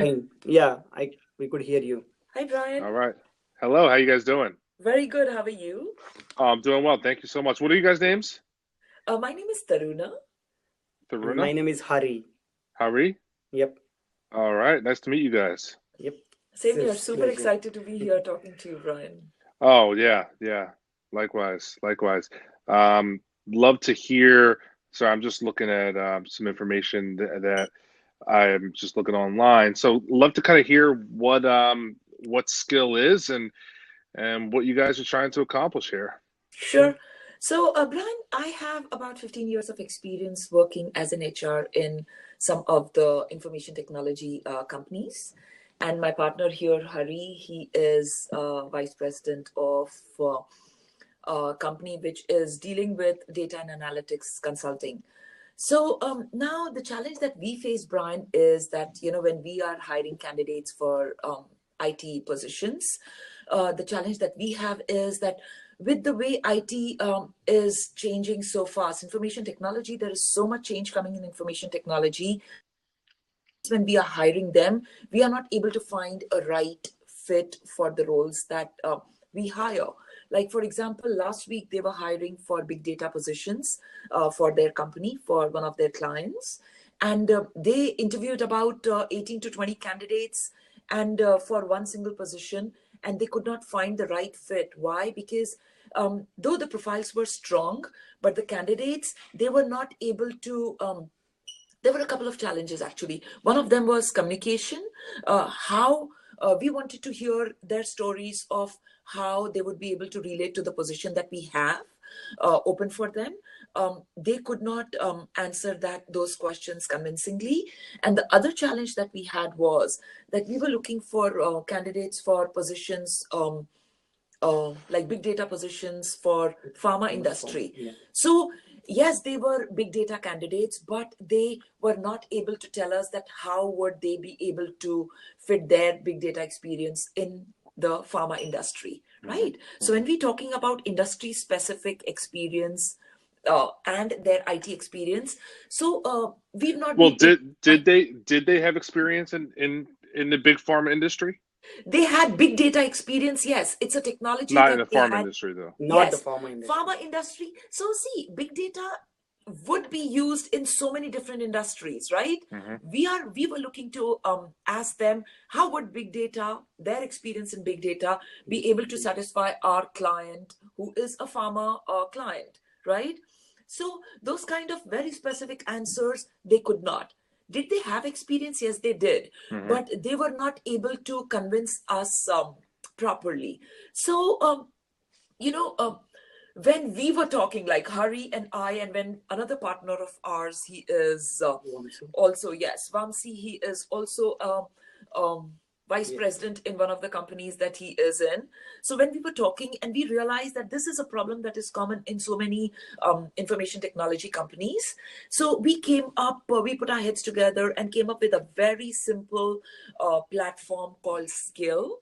Fine. Yeah, we could hear you. Hi, Brian. All right. Hello, how you guys doing? Very good. How are you? Oh, I'm doing well. Thank you so much. What are you guys' names? My name is Taruna. And my Taruna? name is Hari. Hari? Yep. All right. Nice to meet you guys. Yep. Same here. It's Super pleasure. excited to be here talking to you, Brian. Oh, yeah, yeah. Likewise, likewise. Um, Love to hear. So I'm just looking at some information that I'm just looking online. So love to kind of hear what skill is and what you guys are trying to accomplish here. Sure. So, Brian, I have about 15 years of experience working as an HR in some of the information technology companies. And my partner here, Hari, he is vice president of a company which is dealing with data and analytics consulting. So now the challenge that we face, Brian, is that when we are hiring candidates for IT positions, the challenge that we have is that with the way IT is changing so fast, information technology, there is so much change coming in information technology. When we are hiring them, we are not able to find a right fit for the roles that we hire. Like, for example, last week they were hiring for big data positions for their company, for one of their clients. And they interviewed about 18 to 20 candidates and for one single position, and they could not find the right fit. Why? Because though the profiles were strong, but the candidates, they were not able to there were a couple of challenges actually. One of them was communication, how we wanted to hear their stories of how they would be able to relate to the position that we have open for them. They could not answer those questions convincingly. And the other challenge that we had was that we were looking for candidates for positions like big data positions for pharma industry. Yeah. So yes, they were big data candidates, but they were not able to tell us that how would they be able to fit their big data experience in the pharma industry, right? So when we're talking about industry specific experience and their IT experience, so we've not Well, been able to find. did they have experience in the big pharma industry? They had big data experience, yes. It's a technology Not in that the they pharma had. industry though. Not the Yes, pharma industry. pharma industry. So see, big data would be used in so many different industries, right? Hmm. We were looking to ask them how would big data, their experience in big data, be able to satisfy our client who is a pharma client, right? So those kind of very specific answers they could not. Did they have experience? Yes, they did, Hmm. but they were not able to convince us properly. So you know, when we were talking, like Hari and I, and when another partner of ours, he is also, yes, Vamsi, he is also vice Yeah. president in one of the companies that he is in. So when we were talking, and we realized that this is a problem that is common in so many information technology companies. So we came up, we put our heads together and came up with a very simple platform called Skil.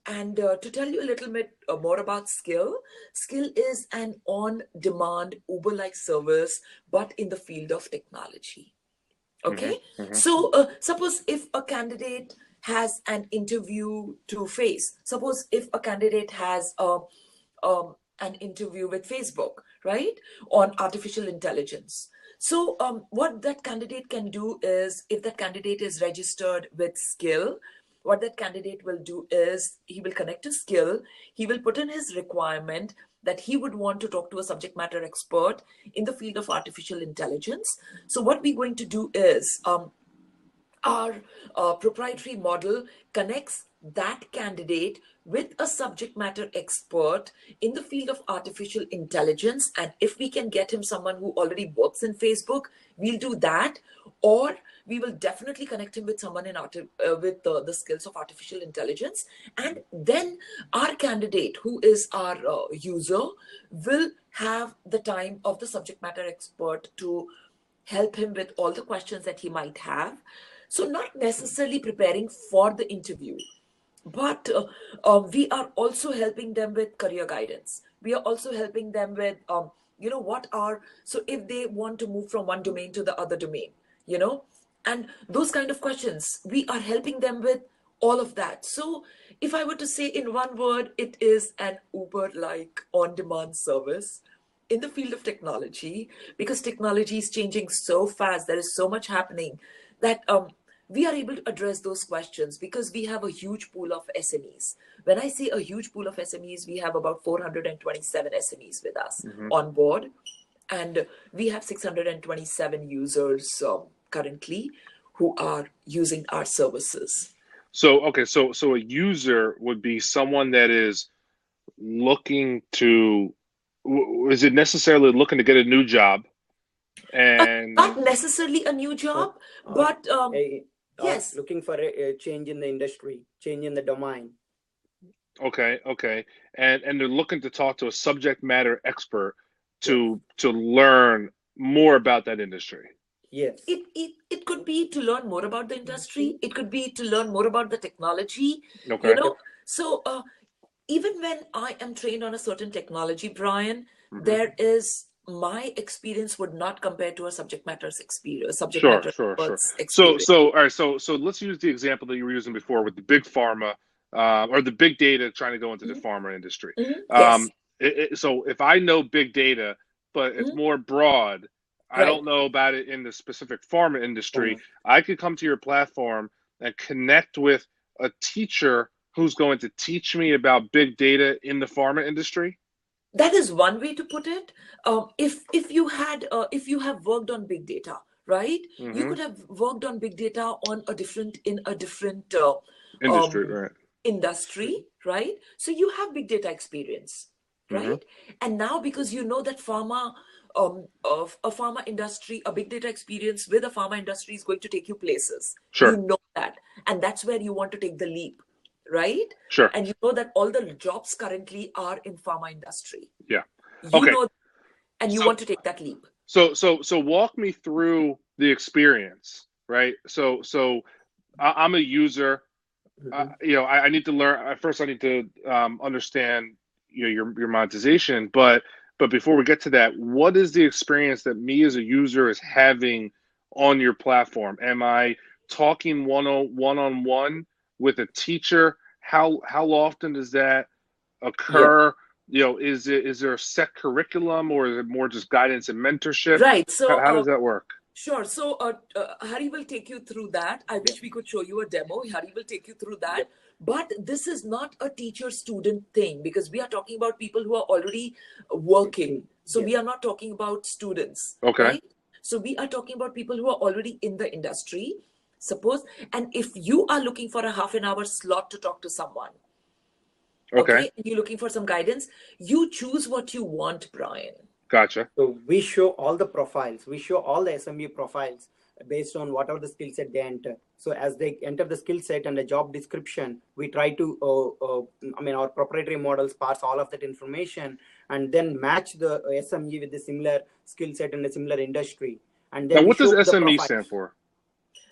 And to tell you a little bit more about Skil, Skil is an on-demand Uber-like service, but in the field of technology. Hmm. Okay, Hmm. so suppose if a candidate has an interview to face, suppose if a candidate has an interview with Facebook, right, on artificial intelligence. So what that candidate can do is, if that candidate is registered with Skill, what that candidate will do is he will connect to Skill, he will put in his requirement that he would want to talk to a subject matter expert in the field of artificial intelligence. So what we're going to do is our proprietary model connects that candidate with a subject matter expert in the field of artificial intelligence. And if we can get him someone who already works in Facebook, we'll do that. Or we will definitely connect him with someone with the skills of artificial intelligence. And then our candidate, who is our user, will have the time of the subject matter expert to help him with all the questions that he might have. So, not necessarily preparing for the interview, but we are also helping them with career guidance. We are also helping them with, what are, so if they want to move from one domain to the other domain, you know, And those kind of questions, we are helping them with all of that. So if I were to say in one word, it is an Uber-like on-demand service in the field of technology, because technology is changing so fast. There is so much happening that we are able to address those questions because we have a huge pool of SMEs. When I say a huge pool of SMEs, we have about 427 SMEs with us on board, and we have 627 users currently who are using our services. So, okay, so a user would be someone that is looking to, is it necessarily looking to get a new job? And Not necessarily a new job, but yes, looking for a change in the industry, change in the domain. okay, and they're looking to talk to a subject matter expert to learn more about that industry. Yes. It could be to learn more about the industry. It could be to learn more about the technology. Okay. You know, so even when I am trained on a certain technology, Brian, there is, my experience would not compare to a subject matter's experience. Sure. Experience. So all right, so let's use the example that you were using before with the big pharma or the big data trying to go into the pharma industry. Yes. So if I know big data, but it's more broad, I don't know about it in the specific pharma industry, I could come to your platform and connect with a teacher who's going to teach me about big data in the pharma industry. That is one way to put it. If you have worked on big data, right? You could have worked on big data on a different industry, right? So you have big data experience, right? And now, because you know that of a pharma industry, a big data experience with a pharma industry is going to take you places. Sure. You know that, and that's where you want to take the leap. Right? Sure. And you know that all the jobs currently are in pharma industry. Yeah. You know, and you want to take that leap. So walk me through the experience, right? So I'm a user. I need to learn. First, I need to understand your monetization. But before we get to that, what is the experience that me as a user is having on your platform? Am I talking one-on-one with a teacher? How often does that occur? Is there a set curriculum, or is it more just guidance and mentorship? Right. So how does that work? Sure. So Hari will take you through that. I wish we could show you a demo. Hari will take you through that. But this is not a teacher-student thing, because we are talking about people who are already working. So we are not talking about students. Okay. Right? So we are talking about people who are already in the industry. Suppose, and if you are looking for a half an hour slot to talk to someone, okay, and you're looking for some guidance, you choose what you want, Brian. Gotcha. So we show all the profiles. We show all the SME profiles based on whatever the skill set they enter. So as they enter the skill set and the job description, we try to, our proprietary models parse all of that information and then match the SME with the similar skill set and a similar industry. And then now, what does SME stand for?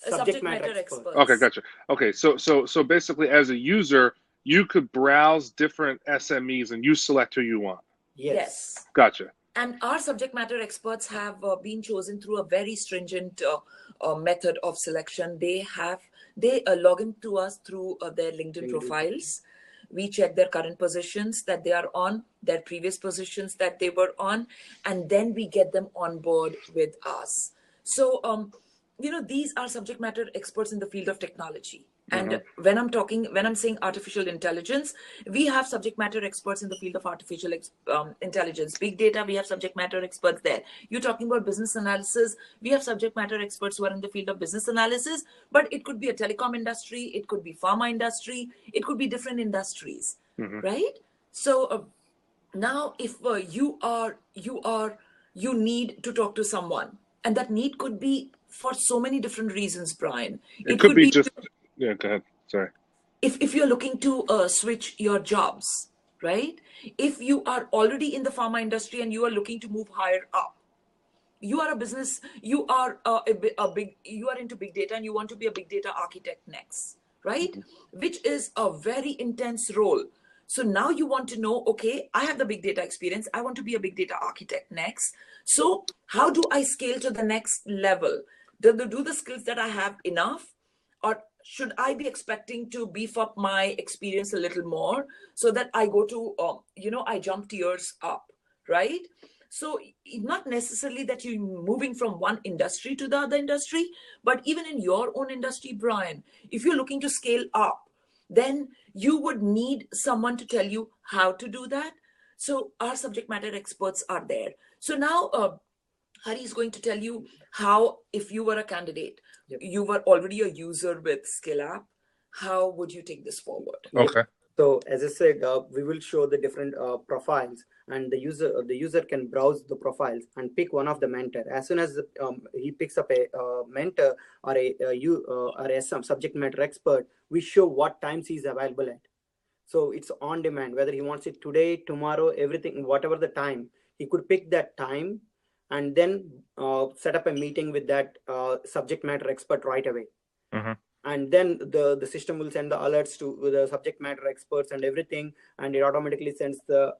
Subject matter expert. Okay, gotcha. Okay, so basically, as a user, you could browse different SMEs and you select who you want. Yes. Gotcha. And our subject matter experts have been chosen through a very stringent method of selection. They log in to us through their LinkedIn profiles. We check their current positions that they are on, their previous positions that they were on, and then we get them on board with us. So, these are subject matter experts in the field of technology. And when I'm saying artificial intelligence, we have subject matter experts in the field of artificial intelligence. Big data, we have subject matter experts there. You're talking about business analysis, we have subject matter experts who are in the field of business analysis, but it could be a telecom industry, it could be pharma industry, it could be different industries, right? So now if you need to talk to someone, and that need could be for so many different reasons, Brian. It could be just... Yeah, go ahead. Sorry. If you're looking to switch your jobs, right? If you are already in the pharma industry and you are looking to move higher up, you are a business, you are you are into big data and you want to be a big data architect next, right? Which is a very intense role. So now you want to know, okay, I have the big data experience. I want to be a big data architect next. So how do I scale to the next level? do the skills that I have enough, or should I be expecting to beef up my experience a little more so that I go to, I jump tiers up, right? So not necessarily that you're moving from one industry to the other industry, but even in your own industry, Brian, if you're looking to scale up, then you would need someone to tell you how to do that. So our subject matter experts are there. So now Hari is going to tell you how, if you were a candidate, Yep. you were already a user with SkilApp, how would you take this forward? Okay. So as I said, we will show the different profiles, and the user can browse the profiles and pick one of the mentor. As soon as he picks up a mentor or some subject matter expert, we show what times he's available at. So it's on demand, whether he wants it today, tomorrow, everything, whatever the time, he could pick that time and then set up a meeting with that subject matter expert right away. Mm-hmm. And then the system will send the alerts to the subject matter experts and everything, and it automatically sends the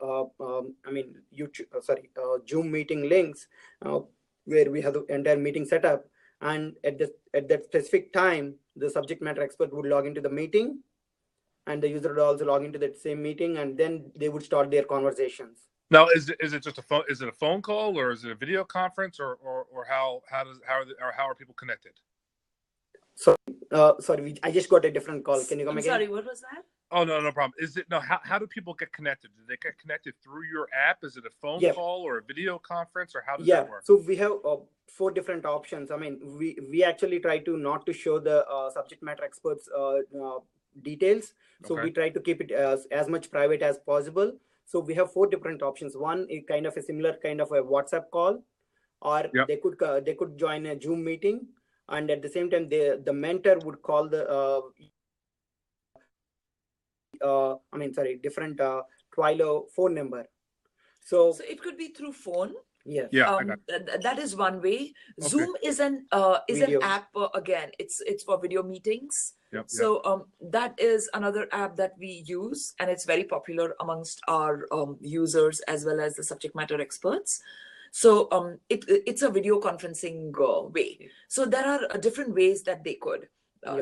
Zoom meeting links where we have the entire meeting set up, and at that specific time the subject matter expert would log into the meeting, and the user would also log into that same meeting, and then they would start their conversations. Now, is it just a phone? Is it a phone call, or is it a video conference, or how are people connected? Sorry, I just got a different call. Can you come again? Sorry, what was that? Oh, no problem. How do people get connected? Do they get connected through your app? Is it a phone call or a video conference, or how does that work? So we have 4 different options. I mean, we actually try to not to show the subject matter experts details. So we try to keep it as much private as possible. So we have 4 different options. One is kind of a similar kind of a WhatsApp call, or they could join a Zoom meeting, and at the same time the mentor would call the different Twilio phone number. So it could be through phone. Yes. Yeah. That is one way. Okay. Zoom is an app. Again, it's for video meetings. Yep. So that is another app that we use, and it's very popular amongst our users as well as the subject matter experts. So it's a video conferencing way. So there are different ways that they could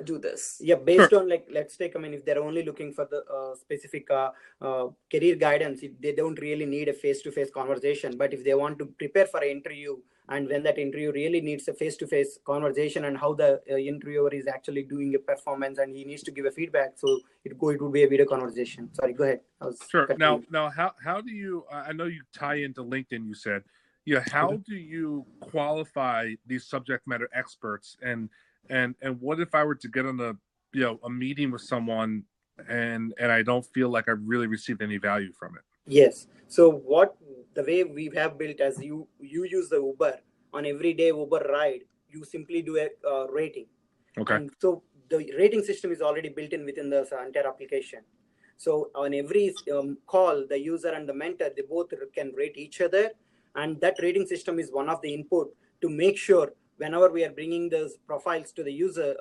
do this. Yeah, based on, like, let's take, I mean, if they're only looking for the specific career guidance, they don't really need a face-to-face conversation. But if they want to prepare for an interview, and when that interview really needs a face-to-face conversation, and how the interviewer is actually doing a performance, and he needs to give a feedback, so it would be a video conversation. Sorry, go ahead. Sure. Now, how do you? I know you tie into LinkedIn. You said, how do you qualify these subject matter experts, and what if I were to get on a meeting with someone and I don't feel like I've really received any value from it? Yes. So the way we have built, as you use the Uber, on every day Uber ride, you simply do a rating. Okay. And so the rating system is already built in within the entire application. So on every call, the user and the mentor, they both can rate each other, and that rating system is one of the input to make sure whenever we are bringing those profiles to the user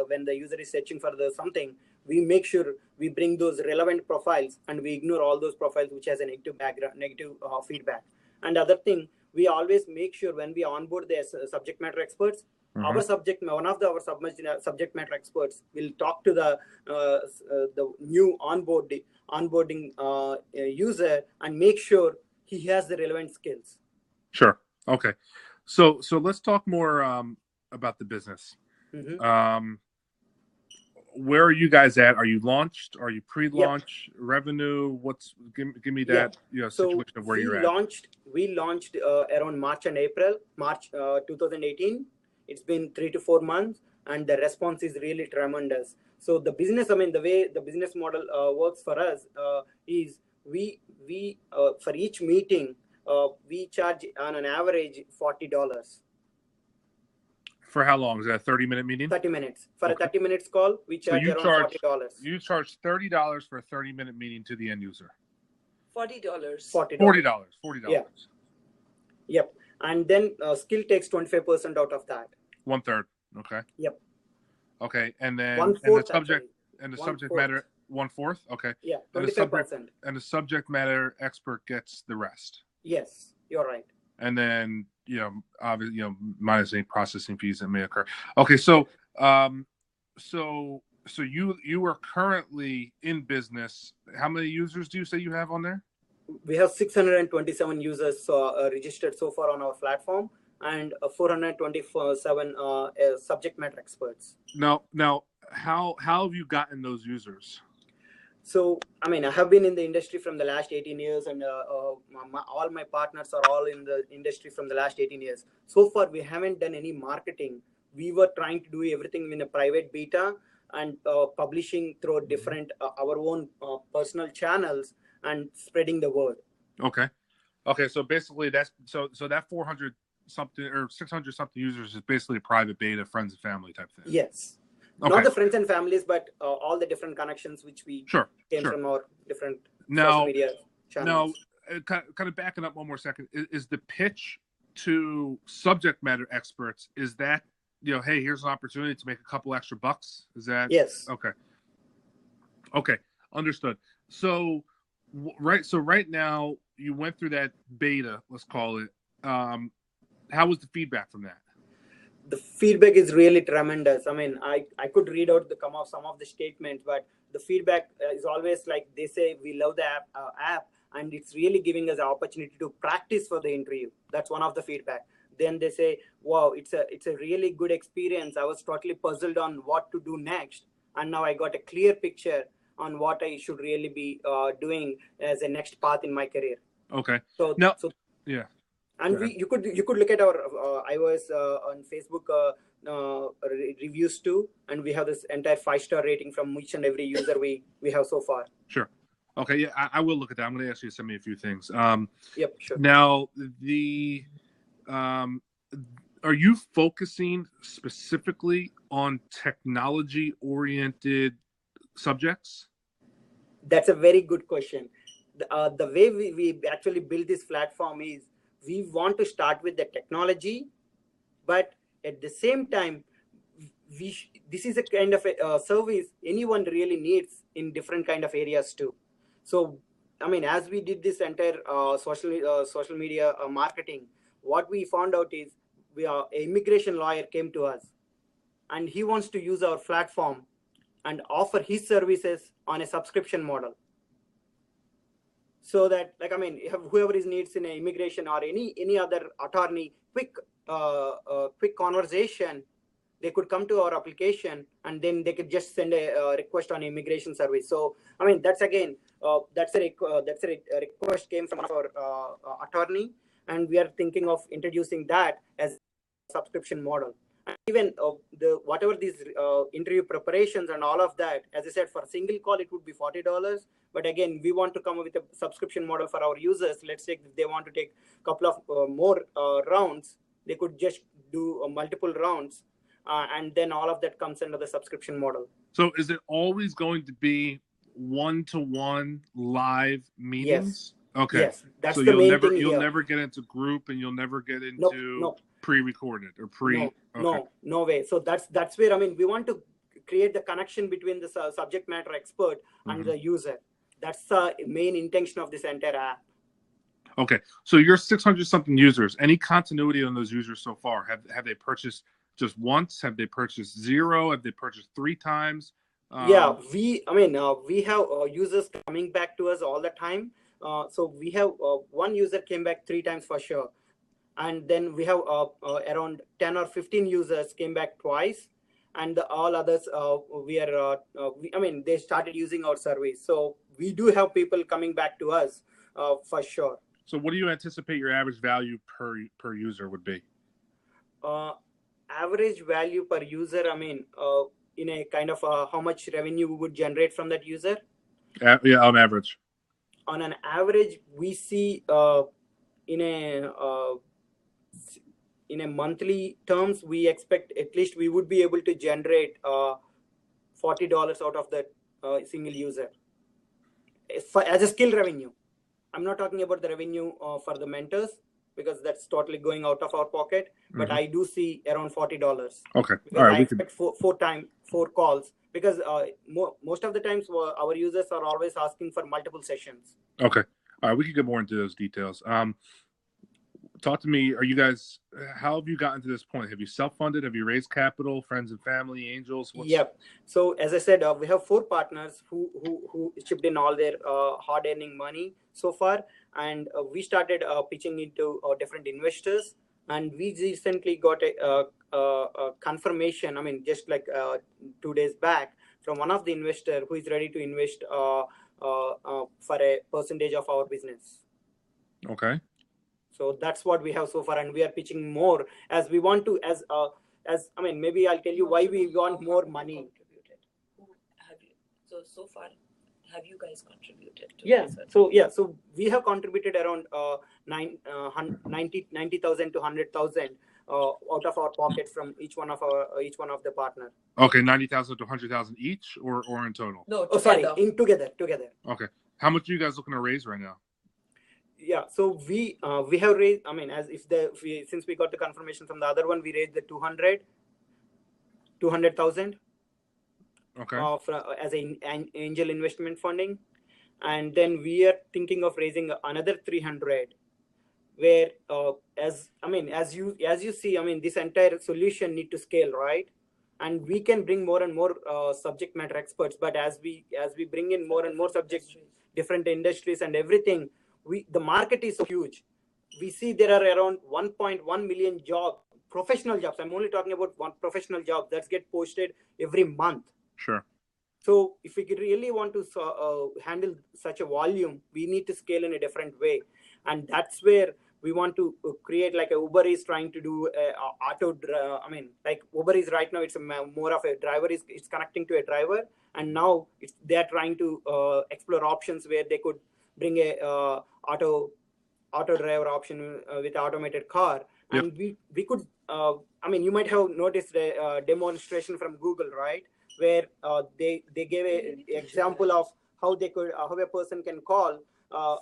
when the user is searching for something, we make sure we bring those relevant profiles, and we ignore all those profiles which has a negative feedback. And other thing, we always make sure when we onboard the subject matter experts, one of our subject matter experts will talk to the new onboarding user and make sure he has the relevant skills. Sure. Okay. So let's talk more about the business. Mm-hmm. Where are you guys at? Are you launched? Are you pre-launch? Revenue? Give me that situation of where you're at. We launched around March 2018. It's been 3 to 4 months, and the response is really tremendous. So the business, the way the business model works for us is we for each meeting we charge on an average $40. For how long? Is that a 30-minute meeting? 30 minutes. For a 30 minutes call, we charge around $40. You charge $30 for a 30-minute meeting to the end user. $40. $40. Yeah. Yep. And then Skil takes 25% out of that. 1/3. Okay. Yep. Okay. And then 1/4 the subject matter 1/4. Okay. Yeah. 25%. And the subject matter expert gets the rest. Yes, you're right. and then obviously minus any processing fees that may occur. Okay, so so you are currently in business. How many users do you say you have on there? We have 627 users registered so far on our platform, and 427 subject matter experts. Now, how have you gotten those users? So, I mean, I have been in the industry from the last 18 years, and all my partners are all in the industry from the last 18 years. So far, we haven't done any marketing. We were trying to do everything in a private beta and publishing through different our own personal channels and spreading the word. Okay. So basically, that's so that 400 something or 600 something users is basically a private beta, friends and family type thing. Yes. Okay. Not the friends and families, but all the different connections which we came from our different social media channels. Now, kind of backing up one more second, is the pitch to subject matter experts, is that, hey, here's an opportunity to make a couple extra bucks? Is that? Yes. Okay. Understood. So right now you went through that beta, let's call it. How was the feedback from that? The feedback is really tremendous. I mean, I could read out some of the statements, but the feedback is always like they say, we love the app, and it's really giving us an opportunity to practice for the interview. That's one of the feedback. Then they say, wow, it's a really good experience. I was totally puzzled on what to do next, and now I got a clear picture on what I should really be doing as a next path in my career. Okay. Yeah. And you could look at our iOS on Facebook reviews too, and we have this entire 5-star rating from each and every user we have so far. Sure. Okay. Yeah, I will look at that. I'm going to ask you to send me a few things. Yep. Sure. Now, are you focusing specifically on technology-oriented subjects? That's a very good question. The way we actually build this platform is, we want to start with the technology, but at the same time, this is a kind of a service anyone really needs in different kind of areas too. So, I mean, as we did this entire social media marketing, what we found out is an immigration lawyer came to us, and he wants to use our platform and offer his services on a subscription model. So that, like, I mean, whoever is needs in an immigration or any other attorney, quick conversation, they could come to our application, and then they could just send a request on immigration service. So, I mean, that's again, that's a request came from our attorney, and we are thinking of introducing that as a subscription model. And even whatever these interview preparations and all of that, as I said, for a single call, it would be $40. But again, we want to come up with a subscription model for our users. Let's say if they want to take a couple of more rounds, they could just do multiple rounds, and then all of that comes under the subscription model. So is it always going to be one-to-one live meetings? Yes. Okay. Yes, that's so the main thing. You'll never get into group, and you'll never get into pre-recorded or pre. No way. So that's where, I mean, we want to create the connection between the subject matter expert and the user. That's the main intention of this entire app. Okay, so you're 600 something users. Any continuity on those users so far? Have they purchased just once? Have they purchased 0? Have they purchased 3 times? We have users coming back to us all the time. So we have one user came back 3 times for sure, and then we have around 10 or 15 users came back twice, and all others they started using our service. So we do have people coming back to us for sure. So what do you anticipate your average value per user would be? Average value per user, I mean, in a kind of how much revenue we would generate from that user? Yeah, on average. On an average, we see in a monthly terms, we expect at least we would be able to generate $40 out of that single user as a skill revenue. I'm not talking about the revenue for the mentors, because that's totally going out of our pocket. But I do see around $40. Okay. All right. I expect four calls, because most of the times our users are always asking for multiple sessions. Okay. All right. We can get more into those details. talk to me. Are you guys? How have you gotten to this point? Have you self-funded? Have you raised capital? Friends and family, angels? Yep. So as I said, we have 4 partners who chipped in all their hard-earning money so far, and we started pitching into different investors, and we recently got a confirmation. I mean, just like 2 days back, from one of the investor who is ready to invest for a percentage of our business. Okay. So that's what we have so far, and we are pitching more as we want to. As I mean, maybe I'll tell you why we want more money. So far, have you guys contributed? So we have contributed around 90,000 to 100,000 out of our pockets from each one of the partner. Okay, 90,000 to 100,000 each, or in total? No, together. Okay, how much are you guys looking to raise right now? Yeah, so we have raised. I mean, since we got the confirmation from the other one, we raised the 200,000. Okay. As an angel investment funding, and then we are thinking of raising another 300. Where as you see, I mean, this entire solution need to scale, right? And we can bring more and more subject matter experts, but as we bring in more and more subjects, different industries and everything, the market is so huge. We see there are around 1.1 million professional jobs. I'm only talking about one professional job that get posted every month. Sure. So if we really want to handle such a volume, we need to scale in a different way, and that's where we want to create like a Uber is trying to do like Uber is right now, it's more of a driver it's connecting to a driver, and now they are trying to explore options where they could bring a auto driver option with automated car. Yep. And we could you might have noticed a demonstration from Google, right, where they gave an example of how a person can call how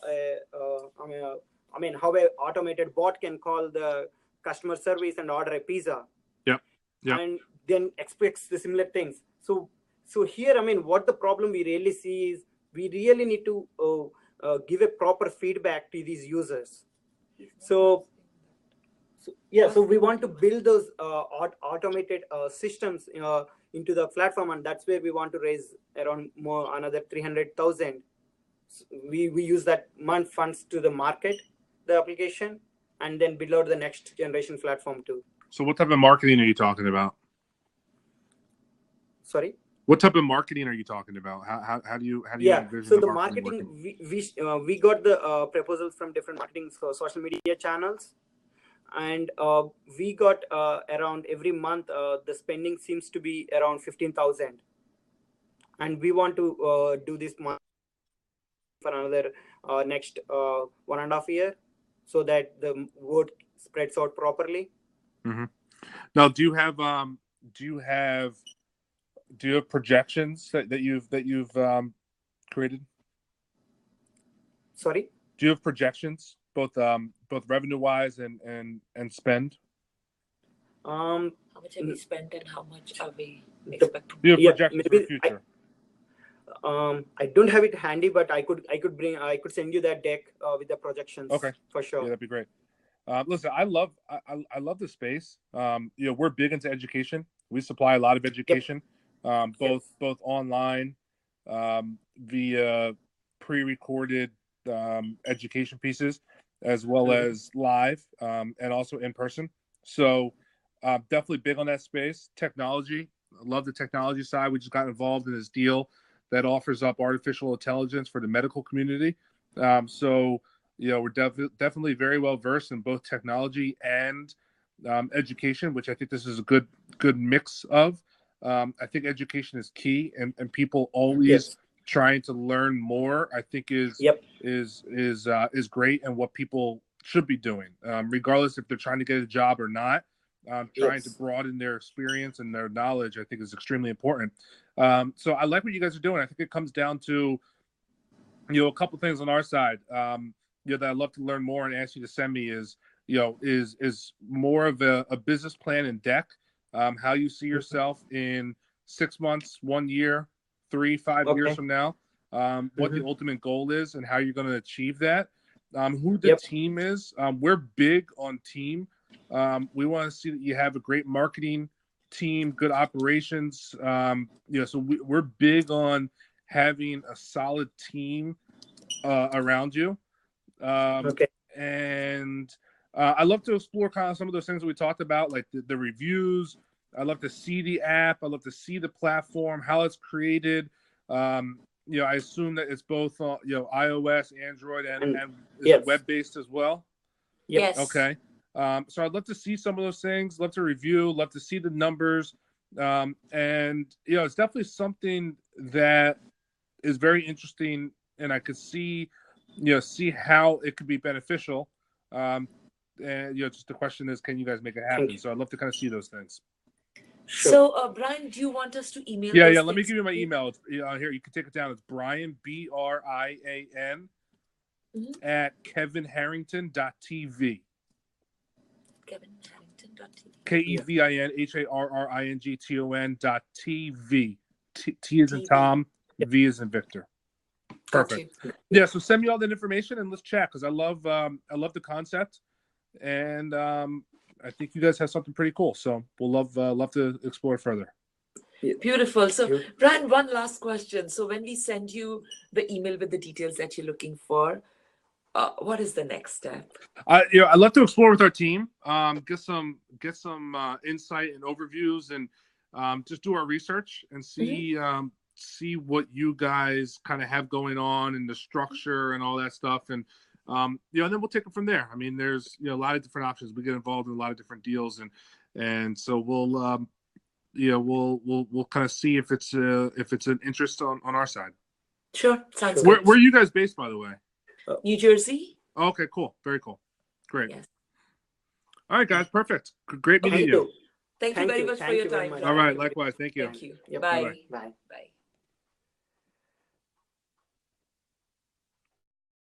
a automated bot can call the customer service and order a pizza. Yep. And then expects the similar things. So here, I mean, what the problem we really see is we really need to give a proper feedback to these users. So we want to build those automated systems into the platform, and that's where we want to raise around another 300,000. We use that funds to the market, the application, and then build out the next generation platform too. So what type of marketing are you talking about? Sorry? What type of marketing are you talking about? How do you envision so the marketing we got the proposals from different marketing social media channels, and we got around every month the spending seems to be around 15,000, and we want to do this month for another next 1.5 years, so that the word spreads out properly. Mm-hmm. Now, do you have projections that you've created? Sorry? Do you have projections, both revenue wise and spend? How much have we spent and how much are we expecting? Do you have projections for the future? I don't have it handy, but I could send you that deck with the projections. Okay, for sure. Yeah, that'd be great. Listen, I love the space. We're big into education. We supply a lot of education, both online, via pre-recorded education pieces, as well as live, and also in person. So definitely big on that space. Technology, I love the technology side. We just got involved in this deal that offers up artificial intelligence for the medical community. So we're definitely very well versed in both technology and education, which I think this is a good mix of. I think education is key, and people always trying to learn more, I think is great, and what people should be doing, regardless if they're trying to get a job or not. Trying to broaden their experience and their knowledge, I think, is extremely important. So I like what you guys are doing. I think it comes down to, a couple things on our side, that I'd love to learn more and ask you to send me is more of a business plan and deck, how you see yourself in 6 months, 1 year, 3, 5 years from now, what the ultimate goal is and how you're going to achieve that. who the team is. We're big on team. We want to see that you have a great marketing team, good operations. So we're big on having a solid team around you. And I love to explore kind of some of those things that we talked about, like the reviews. I love to see the app. I love to see the platform, how it's created. I assume that it's both iOS, Android, and is it web-based as well? Yes. Okay. So I'd love to see some of those things. Love to review. Love to see the numbers. And it's definitely something that is very interesting, and I could see how it could be beneficial. And just the question is, can you guys make it happen? So I'd love to kind of see those things. Sure. So, Brian, do you want us to email? Yeah. Let me give you my email. It's, here, you can take it down. It's Brian, BRIAN, at kevinharrington.tv. kevinharrington.tv. KEVINHARRINGTON.TV. T is in Tom, V is in Victor. Perfect. Yeah, so send me all that information and let's chat, because I love the concept, and I think you guys have something pretty cool. So we'll love to explore further. Beautiful. So, Brian, one last question. So when we send you the email with the details that you're looking for, what is the next step? I'd love to explore with our team, get some insight and overviews, and just do our research and see see what you guys kind of have going on and the structure and all that stuff, and and then we'll take it from there. I mean, there's a lot of different options. We get involved in a lot of different deals, and so we'll we'll kind of see if it's an interest on our side. Sure, sounds good. Where are you guys based, by the way? New Jersey. Okay, cool. Very cool. Great. Yes. All right, guys. Perfect. Great meeting you. Thank you very much for your time. All right. Likewise. Thank you. Thank you. Bye. Bye. Bye.